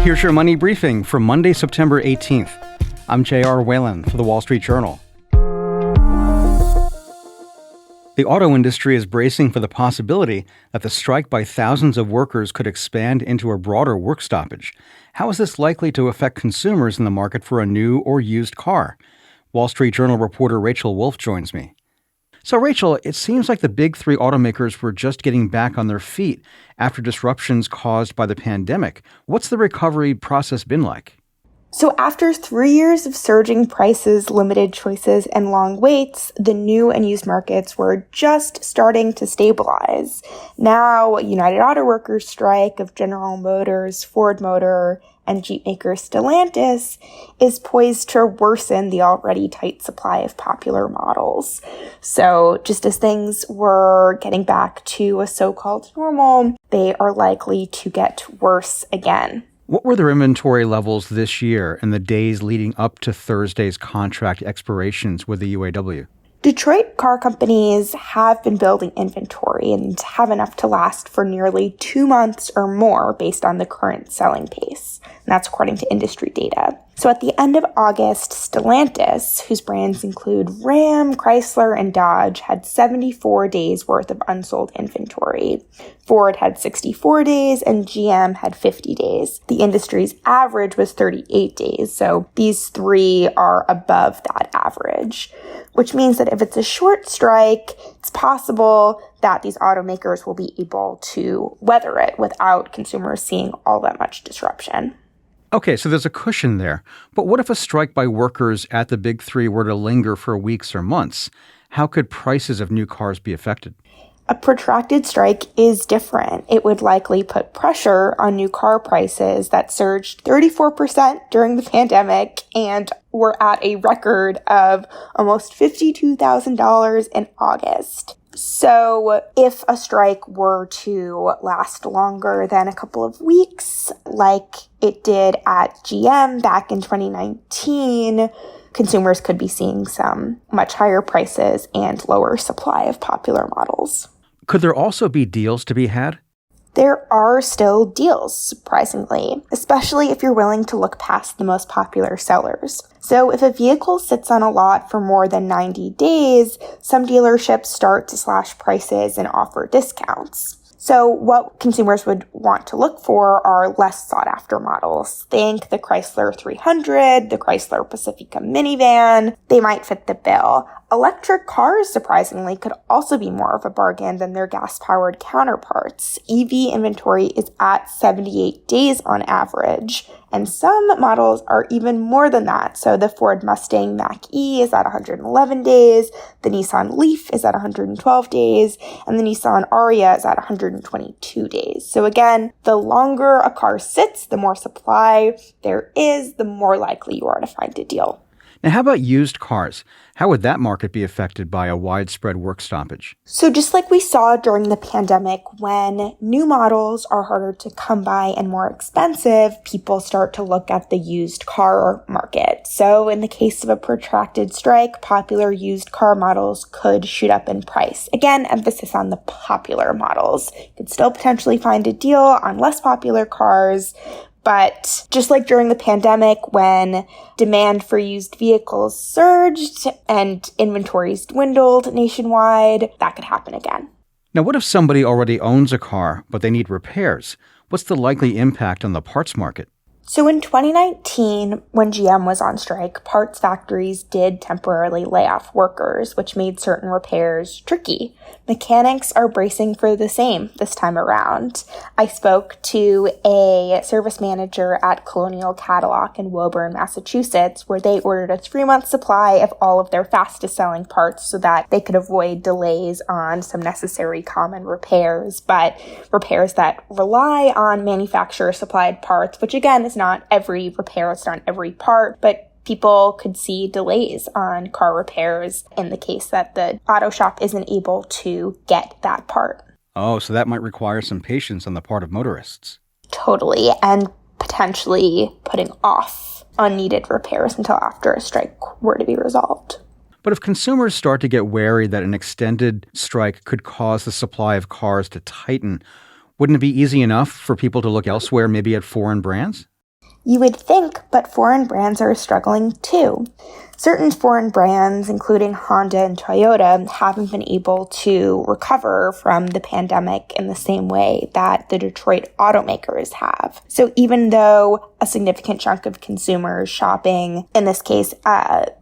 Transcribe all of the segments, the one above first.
Here's your money briefing for Monday, September 18th. I'm J.R. Whalen for the Wall Street Journal. The auto industry is bracing for the possibility that the strike by thousands of workers could expand into a broader work stoppage. How is this likely to affect consumers in the market for a new or used car? Wall Street Journal reporter Rachel Wolfe joins me. So, Rachel, it seems like the big three automakers were just getting back on their feet after disruptions caused by the pandemic. What's the recovery process been like? So after 3 years of surging prices, limited choices, and long waits, the new and used markets were just starting to stabilize. Now, United Auto Workers strike of General Motors, Ford Motor, and Jeep maker Stellantis is poised to worsen the already tight supply of popular models. So just as things were getting back to a so-called normal, they are likely to get worse again. What were their inventory levels this year and the days leading up to Thursday's contract expirations with the UAW? Detroit car companies have been building inventory and have enough to last for nearly 2 months or more based on the current selling pace. And that's according to industry data. So at the end of August, Stellantis, whose brands include Ram, Chrysler, and Dodge, had 74 days worth of unsold inventory. Ford had 64 days and GM had 50 days. The industry's average was 38 days, so these three are above that average, which means that if it's a short strike, it's possible that these automakers will be able to weather it without consumers seeing all that much disruption. Okay, so there's a cushion there. But what if a strike by workers at the big three were to linger for weeks or months? How could prices of new cars be affected? A protracted strike is different. It would likely put pressure on new car prices that surged 34% during the pandemic and were at a record of almost $52,000 in August. So if a strike were to last longer than a couple of weeks, like it did at GM back in 2019, consumers could be seeing some much higher prices and lower supply of popular models. Could there also be deals to be had? There are still deals, surprisingly, especially if you're willing to look past the most popular sellers. So if a vehicle sits on a lot for more than 90 days, some dealerships start to slash prices and offer discounts. So what consumers would want to look for are less sought-after models. Think the Chrysler 300, the Chrysler Pacifica minivan. They might fit the bill. Electric cars, surprisingly, could also be more of a bargain than their gas-powered counterparts. EV inventory is at 78 days on average, and some models are even more than that. So the Ford Mustang Mach-E is at 111 days, the Nissan Leaf is at 112 days, and the Nissan Ariya is at 122 days. So again, the longer a car sits, the more supply there is, the more likely you are to find a deal. Now, how about used cars? How would that market be affected by a widespread work stoppage? So just like we saw during the pandemic, when new models are harder to come by and more expensive, people start to look at the used car market. So in the case of a protracted strike, popular used car models could shoot up in price. Again, emphasis on the popular models. You could still potentially find a deal on less popular cars. But just like during the pandemic, when demand for used vehicles surged and inventories dwindled nationwide, that could happen again. Now, what if somebody already owns a car, but they need repairs? What's the likely impact on the parts market? So in 2019, when GM was on strike, parts factories did temporarily lay off workers, which made certain repairs tricky. Mechanics are bracing for the same this time around. I spoke to a service manager at Colonial Cadillac in Woburn, Massachusetts, where they ordered a 3-month supply of all of their fastest selling parts so that they could avoid delays on some necessary common repairs, but repairs that rely on manufacturer supplied parts, which again is not every repair, it's not every part, but people could see delays on car repairs in the case that the auto shop isn't able to get that part. Oh, so that might require some patience on the part of motorists. Totally, and potentially putting off unneeded repairs until after a strike were to be resolved. But if consumers start to get wary that an extended strike could cause the supply of cars to tighten, wouldn't it be easy enough for people to look elsewhere, maybe at foreign brands? You would think, but foreign brands are struggling too. Certain foreign brands, including Honda and Toyota, haven't been able to recover from the pandemic in the same way that the Detroit automakers have. So even though a significant chunk of consumers shopping, in this case,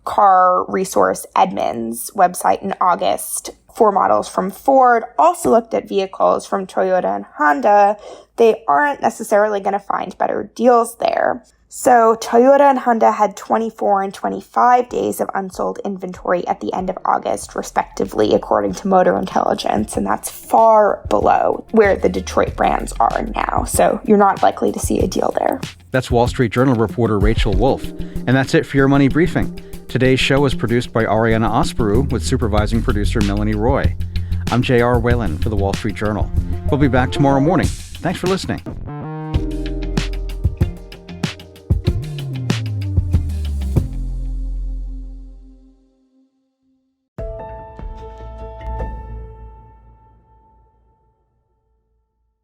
Car Resource Edmunds website in August, for models from Ford also looked at vehicles from Toyota and Honda, they aren't necessarily going to find better deals there. So Toyota and Honda had 24 and 25 days of unsold inventory at the end of August, respectively, according to Motor Intelligence, and that's far below where the Detroit brands are now. So you're not likely to see a deal there. That's Wall Street Journal reporter Rachel Wolfe. And that's it for Your Money Briefing. Today's show was produced by Ariana Osperu with supervising producer Melanie Roy. I'm J.R. Whalen for the Wall Street Journal. We'll be back tomorrow morning. Thanks for listening.